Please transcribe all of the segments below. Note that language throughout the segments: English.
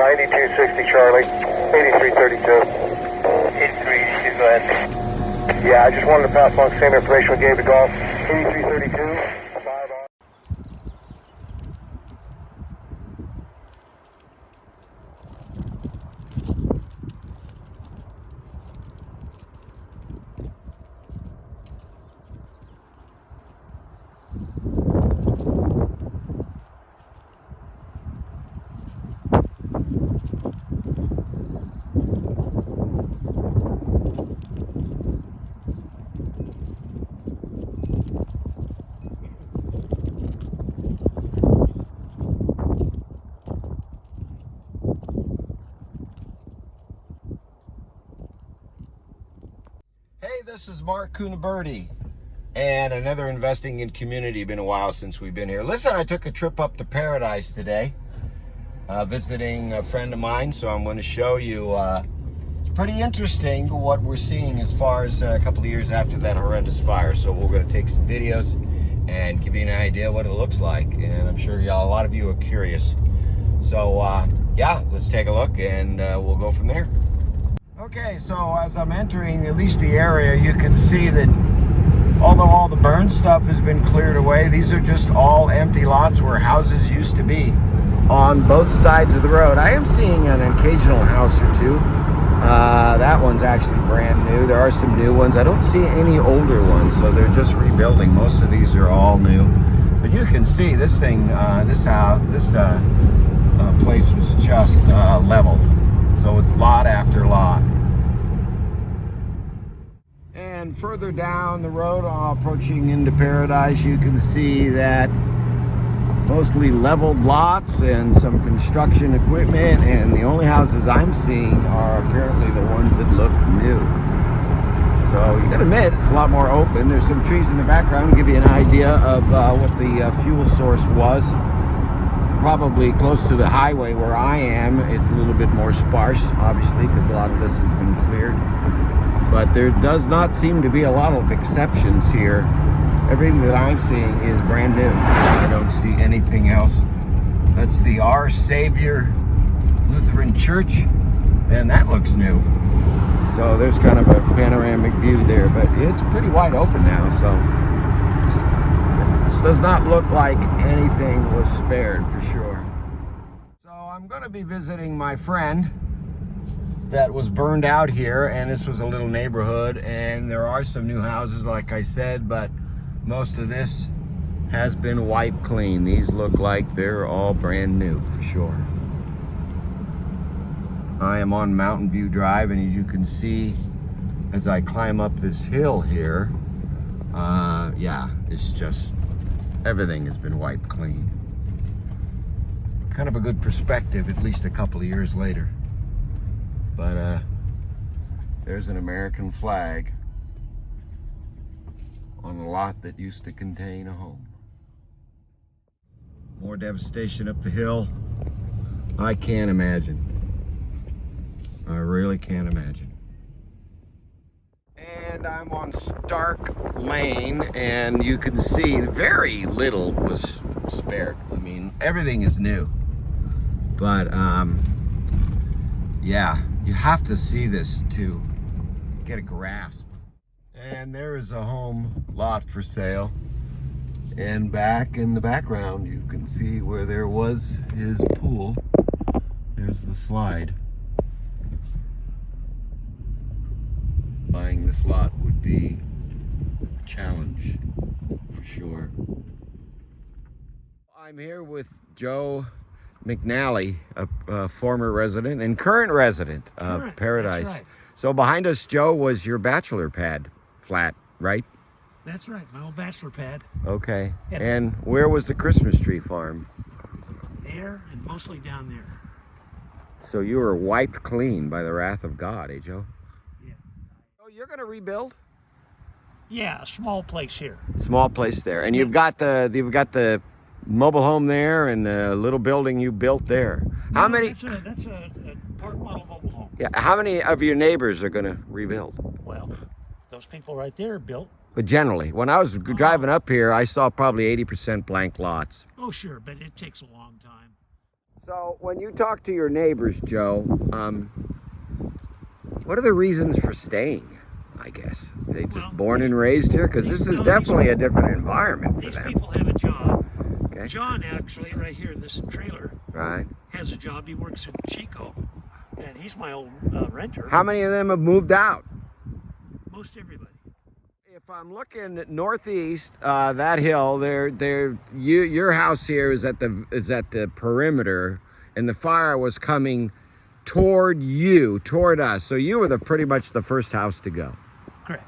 9260 Charlie, 8332. 8382, go ahead. Yeah, I just wanted to pass along the same information we gave to golf. 8332. Hey, this is Mark Cunaberti and another Investing in Community. Been a while since we've been here. Listen, I took a trip up to Paradise today, visiting a friend of mine, so I'm going to show you. It's pretty interesting what we're seeing as far as a couple of years after that horrendous fire. So we're going to take some videos and give you an idea what it looks like, and I'm sure a lot of you are curious. So yeah, let's take a look and we'll go from there. Okay, so as I'm entering at least the area, you can see that although all the burn stuff has been cleared away, these are just all empty lots where houses used to be on both sides of the road. I am seeing an occasional house or two. That one's actually brand new. There are some new ones. I don't see any older ones, so they're just rebuilding. Most of these are all new. But you can see this thing, this place was just leveled. So it's lot after lot. And further down the road, approaching into Paradise, you can see that mostly leveled lots and some construction equipment, and the only houses I'm seeing are apparently the ones that look new. So you gotta admit, it's a lot more open. There's some trees in the background to give you an idea of what the fuel source was. Probably close to the highway where I am, it's a little bit more sparse, obviously, because a lot of this has been cleared. But there does not seem to be a lot of exceptions here. Everything that I'm seeing is brand new. I don't see anything else. That's the Our Savior Lutheran Church, and that looks new. So there's kind of a panoramic view there, but it's pretty wide open now, so this does not look like anything was spared for sure. So I'm going to be visiting my friend that was burned out here, and this was a little neighborhood, and there are some new houses like I said, but most of this has been wiped clean. These look like they're all brand new for sure. I am on Mountain View Drive, and as you can see as I climb up this hill here, yeah, it's just everything has been wiped clean. Kind of a good perspective, at least a couple of years later. But there's an American flag on a lot that used to contain a home. More devastation up the hill. I can't imagine. I really can't imagine. And I'm on Stark Lane, and you can see very little was spared. I mean, everything is new. But yeah, you have to see this to get a grasp. And there is a home lot for sale. And back in the background, you can see where there was his pool. There's the slide. Buying this lot would be a challenge for sure. I'm here with Joe McNally, a former resident and current resident of Paradise. That's right. So behind us, Joe, was your bachelor pad flat, right? That's right, my old bachelor pad. Okay. Yeah. And where was the Christmas tree farm? There and mostly down there. So you were wiped clean by the wrath of God, eh, Joe? Yeah. Oh, you're going to rebuild? Yeah, a small place here. Small place there. And you've got the mobile home there and a little building you built there. How many? That's a park model mobile home. Yeah. How many of your neighbors are going to rebuild? Well, those people right there built. But generally, when I was driving up here, I saw probably 80% blank lots. Oh, sure, but it takes a long time. So when you talk to your neighbors, Joe, what are the reasons for staying? I guess they just born and raised here, because this is definitely a different environment for These them. people have a job. Okay. John actually, right here in this trailer, Right. has a job. He works at Chico, and he's my old renter. How many of them have moved out? Most everybody. If I'm looking northeast, that hill your house here is at the perimeter, and the fire was coming toward us. So you were pretty much the first house to go. Correct.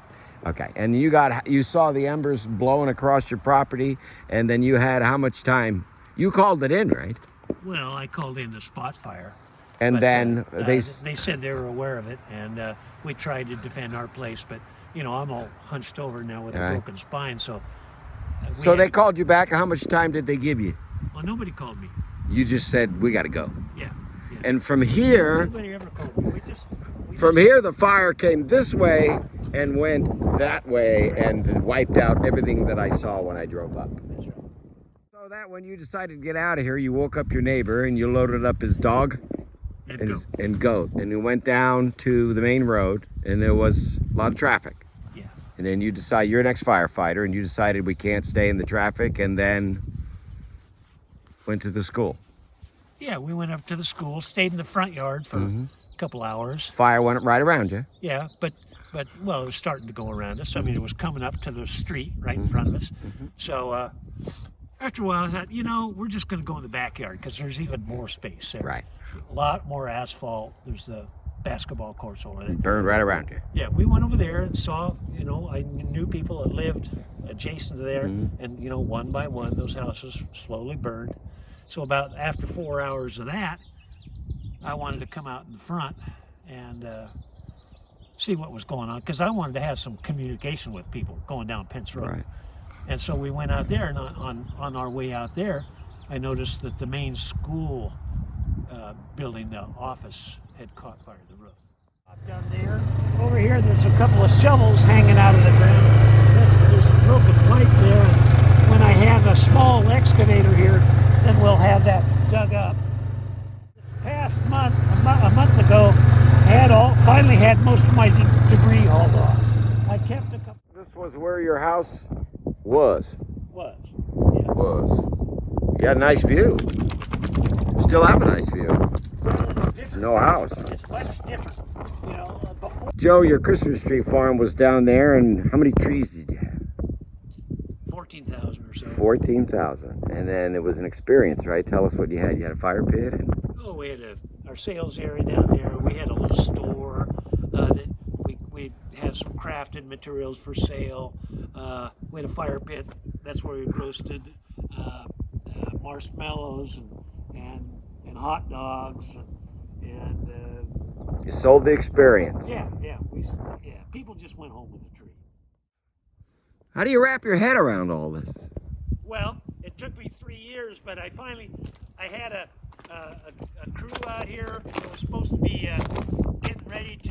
Okay, and you saw the embers blowing across your property, and then you had how much time? You called it in, right? Well, I called in the spot fire. And but, then they said they were aware of it, and we tried to defend our place, but you know, I'm all hunched over now with a broken spine, so. So they called you back. How much time did they give you? Well, nobody called me. You just said, we got to go. Yeah. And from here, nobody ever called me. Here, the fire came this way and went that way and wiped out everything that I saw when I drove up. That's right. So that when you decided to get out of here, you woke up your neighbor and you loaded up his dog and goat, and you went down to the main road, and there was a lot of traffic. Yeah. And then you decide, you're an ex-firefighter, and you decided we can't stay in the traffic, and then went to the school. Yeah, we went up to the school, stayed in the front yard for a couple hours. Fire went right around you. Yeah, but well, it was starting to go around us. I mean, it was coming up to the street right in front of us. So after a while, I thought, you know, we're just going to go in the backyard because there's even more space there. Right. A lot more asphalt. There's the basketball courts over there. Burned right around you. Yeah, we went over there and saw, you know, I knew people that lived adjacent to there, and, you know, one by one, those houses slowly burned. So about after 4 hours of that, I wanted to come out in the front and see what was going on, because I wanted to have some communication with people going down Pence Road. Right. And so we went out there, and on our way out there, I noticed that the main school building, the office, had caught fire, the roof. Down there, over here, there's a couple of shovels hanging out of the ground. There's a broken pipe there. When I have a small excavator here, then we'll have that dug up. This past month, a month ago, finally had most of my debris hauled off. I kept a couple. This was where your house was. Yeah. You had a nice view. Still have a nice view. It's no house. It's much different. You know, before. Joe, your Christmas tree farm was down there, and how many trees did you have? 14,000 or so. 14,000. And then it was an experience, right? Tell us what you had. You had a fire pit? Oh, we had our sales area down there. We had a little store that we had some crafted materials for sale. We had a fire pit. That's where we roasted marshmallows and hot dogs and you sold the experience. Yeah. People just went home with a tree. How do you wrap your head around all this? Well, it took me 3 years, but I had a crew out here that was supposed to be getting ready to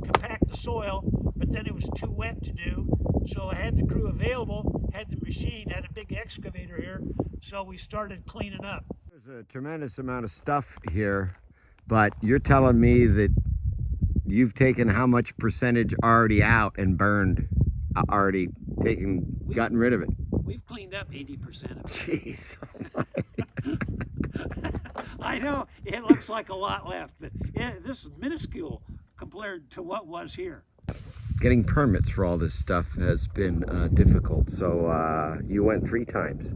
compact the soil, but then it was too wet to do, so I had the crew available, had the machine, had a big excavator here, so we started cleaning up. There's a tremendous amount of stuff here, but you're telling me that you've taken how much percentage already out and burned, gotten rid of it? We've cleaned up 80% of it. Jeez. I know, it looks like a lot left, but this is minuscule compared to what was here. Getting permits for all this stuff has been difficult. So you went 3 times.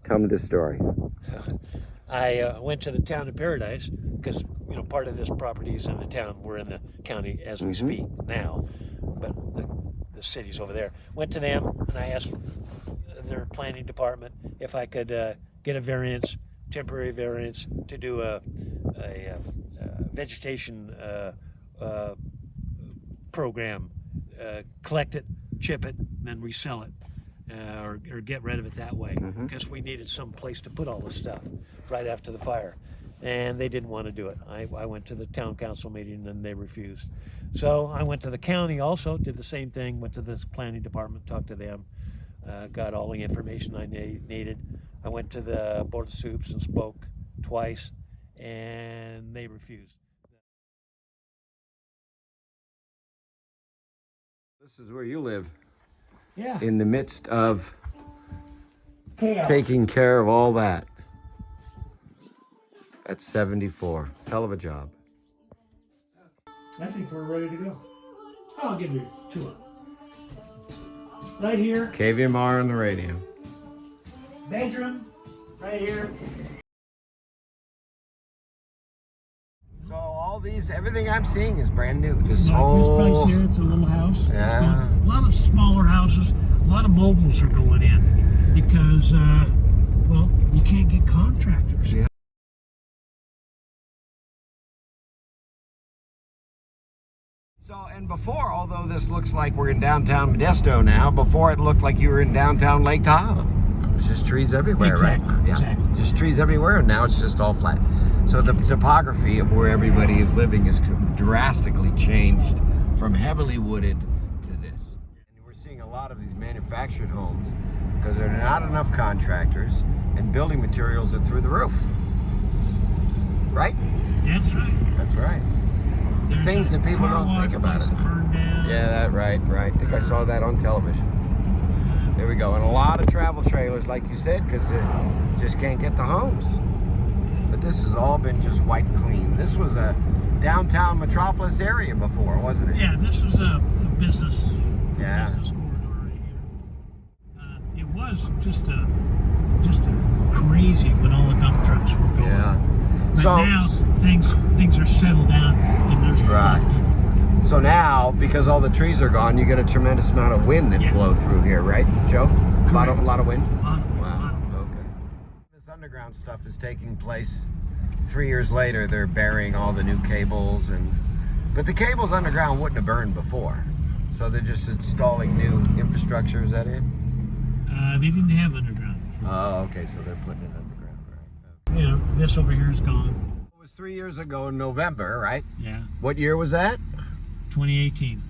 Tell me this story. I went to the town of Paradise because, you know, part of this property is in the town. We're in the county as we speak now, but the city's over there. Went to them and I asked their planning department if I could get a variance, temporary variance, to do a vegetation program, collect it, chip it, and then resell it, or get rid of it that way, because we needed some place to put all this stuff right after the fire, and they didn't want to do it. I went to the town council meeting and they refused. So I went to the county also, did the same thing, went to this planning department, talked to them, got all the information I needed. I went to the Board of Soups and spoke twice, and they refused. This is where you live. Yeah. In the midst of Chaos. taking care of all that. At 74. Hell of a job. I think we're ready to go. I'll give you a tour. Right here, KVMR on the radio. bedroom, right here. So all these, everything I'm seeing is brand new. This This whole... place here, it's a little house. It's Yeah. got a lot of smaller houses. A lot of mobiles are going in because, well, you can't get contractors. Yeah. So, and before, although this looks like we're in downtown Modesto now, before it looked like you were in downtown Lake Tahoe. It's just trees everywhere, Exactly, right? Yeah, exactly. just trees everywhere, and now it's just all flat. So the topography of where everybody is living is drastically changed from heavily wooded to this. And we're seeing a lot of these manufactured homes because there are not enough contractors and building materials are through the roof. Right? That's right. That's right. There's Things a that people car don't wash think about place it. that burned down. Yeah, that right. I think I saw that on television. There we go. And a lot of travel trailers, like you said, because it just can't get the homes. But this has all been just wiped clean. This was a downtown metropolis area before, wasn't it? Yeah, this is a business. Yeah. Business corridor right here. It was just a crazy when all the dump trucks were going. Yeah. But So now things are settled down and there's a lot of Right. people working. So now, because all the trees are gone, you get a tremendous amount of wind that Yeah. blow through here, right, Joe? A lot of wind? Lot. Okay. This underground stuff is taking place. 3 years later, they're burying all the new cables, but the cables underground wouldn't have burned before. So they're just installing new infrastructure. Is that it? They didn't have underground before. Oh, okay. So they're putting it underground, right? You know, this over here is gone. It was 3 years ago in November, right? Yeah, What year was that? 2018.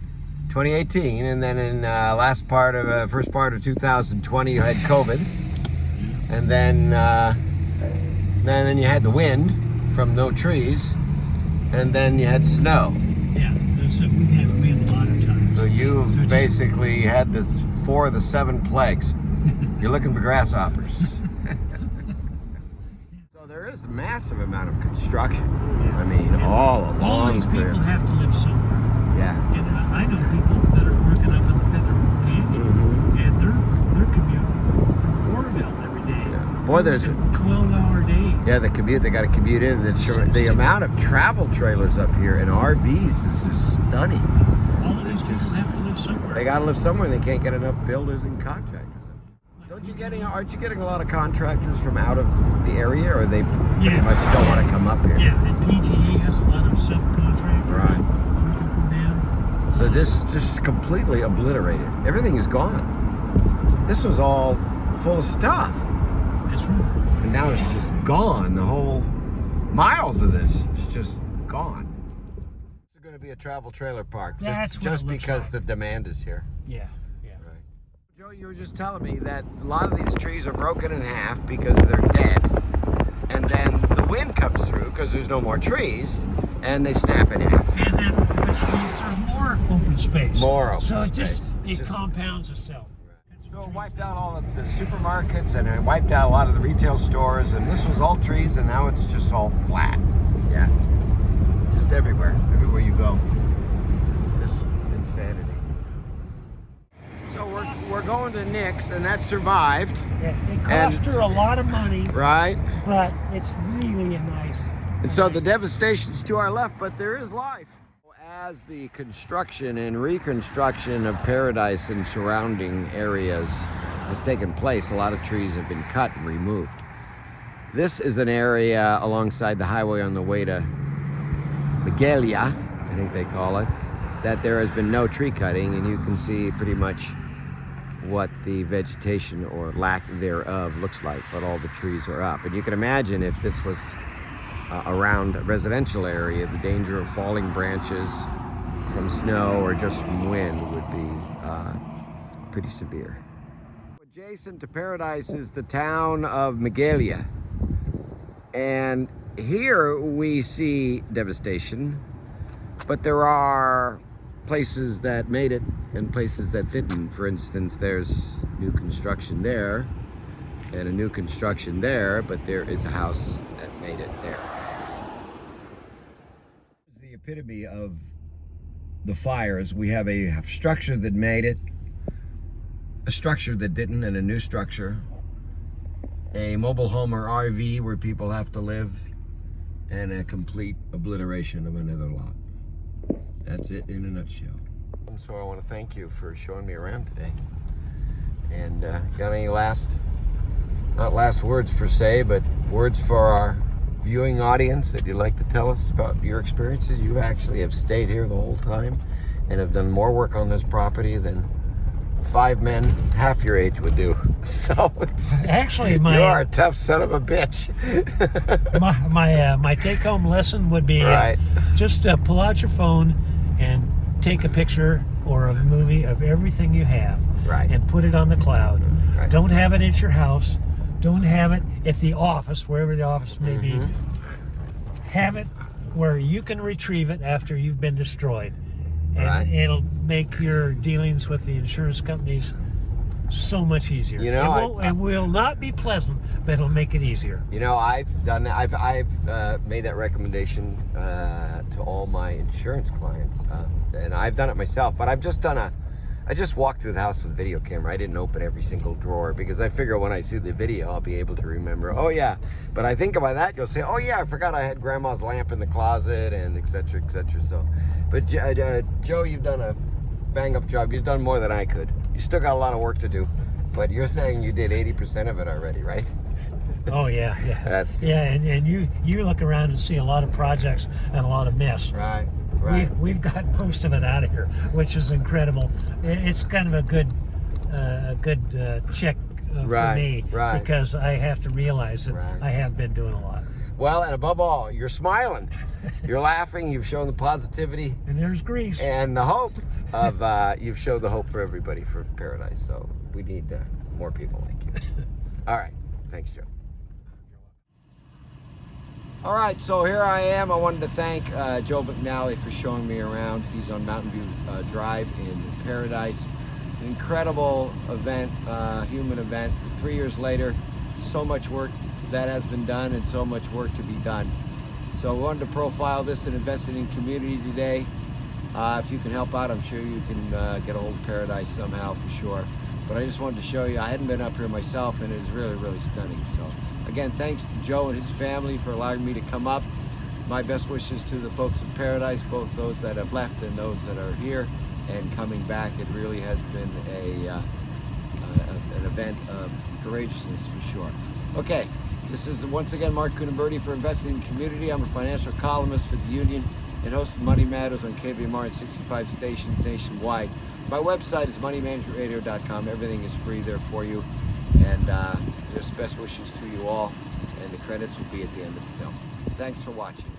2018, and then in first part of 2020, you had COVID, and then you had the wind from no trees, and then you had snow. Yeah, we've had wind a lot of times. So you've So it just- basically had this 4 of the 7 plagues. You're looking for grasshoppers. So there is a massive amount of construction. I mean, all along all these people the... have to live somewhere. Yeah. And I know people that are working up in the Federal Canyon, and they're commuting from Oroville every day. Yeah. Boy, there's a... 12-hour day. Yeah, they got to commute in. The amount of travel trailers up here and RVs is just stunning. All of these people have to live somewhere. They got to live somewhere. They can't get enough builders and contractors. Aren't you getting a lot of contractors from out of the area, or they pretty Yeah. much don't want to come up here? Yeah, and PGE has a lot of subcontractors Right. working for them. So just completely obliterated. Everything is gone. This was all full of stuff, That's right. and now it's just gone. The whole miles of this is just gone. It's going to be a travel trailer park, That's what just it looks because like. the demand is here. Yeah. Right. Joe, you were just telling me that a lot of these trees are broken in half because they're dead, and then the wind comes through because there's no more trees, and they snap in half. And then which means there's more open space. More open So space. it compounds itself. So it wiped out all of the supermarkets, and it wiped out a lot of the retail stores, and this was all trees, and now it's just all flat. Yeah. Just everywhere you go. Just insanity. So we're going to Knicks, and that survived, It And- cost her a lot of money, right? but it's really a nice. And so the devastation's to our left, but there is life. As the construction and reconstruction of Paradise and surrounding areas has taken place, a lot of trees have been cut and removed. This is an area alongside the highway on the way to Megelia, I think they call it, that there has been no tree cutting, and you can see pretty much what the vegetation or lack thereof looks like, but all the trees are up. And you can imagine if this was around a residential area, the danger of falling branches from snow or just from wind would be pretty severe. Jay Adjacent to Paradise is the town of Megelia. And here we see devastation, but there are places that made it and places that didn't. For instance, there's new construction there and a new construction there, but there is a house that made it there. The epitome of the fires. We have a structure that made it, a structure that didn't, and a new structure, a mobile home or RV where people have to live, and a complete obliteration of another lot. That's it in a nutshell. So I want to thank you for showing me around today. And got any not last words for say, but words for our viewing audience that you'd like to tell us about your experiences? You actually have stayed here the whole time and have done more work on this property than 5 men half your age would do. So actually, you are a tough son of a bitch. my take-home lesson would be just pull out your phone and take a picture or a movie of everything you have, and put it on the cloud. Don't have it at your house. Don't have it at the office, wherever the office may be. Have it where you can retrieve it after you've been destroyed. And it'll make your dealings with the insurance companies so much easier. You know, it will not be pleasant, but it'll make it easier. You know, I've made that recommendation to all my insurance clients, and I've done it myself. But I just walked through the house with a video camera. I didn't open every single drawer because I figure when I see the video, I'll be able to remember, oh yeah. But I think about that, you'll say, oh yeah, I forgot I had grandma's lamp in the closet, and et cetera, et cetera. So, but Joe, you've done a bang up job. You've done more than I could. You still got a lot of work to do, but you're saying you did 80% of it already, right? Oh yeah. That's and you look around and see a lot of projects and a lot of mess. Right. We've got most of it out of here, which is incredible. It's kind of a good check for me, because I have to realize that I have been doing a lot. Well, and above all, you're smiling, you're laughing, you've shown the positivity, and there's grease, and the hope of you've showed the hope for everybody for Paradise. So we need more people like you. All right, thanks, Joe. All right, so here I am. I wanted to thank Joe McNally for showing me around. He's on Mountain View Drive in Paradise. An incredible event, human event. 3 years later, so much work that has been done and so much work to be done. So I wanted to profile this and invest in community today. If you can help out, I'm sure you can get a hold of Paradise somehow for sure. But I just wanted to show you, I hadn't been up here myself, and it was really, really stunning. So again, thanks to Joe and his family for allowing me to come up. My best wishes to the folks in Paradise, both those that have left and those that are here and coming back. It really has been an event of courageousness for sure. Okay, this is once again Mark Kunenberti for Investing in Community. I'm a financial columnist for the Union and host of Money Matters on KVMR and 65 stations nationwide. My website is moneymanagementradio.com. Everything is free there for you. And just best wishes to you all. And the credits will be at the end of the film. Thanks for watching.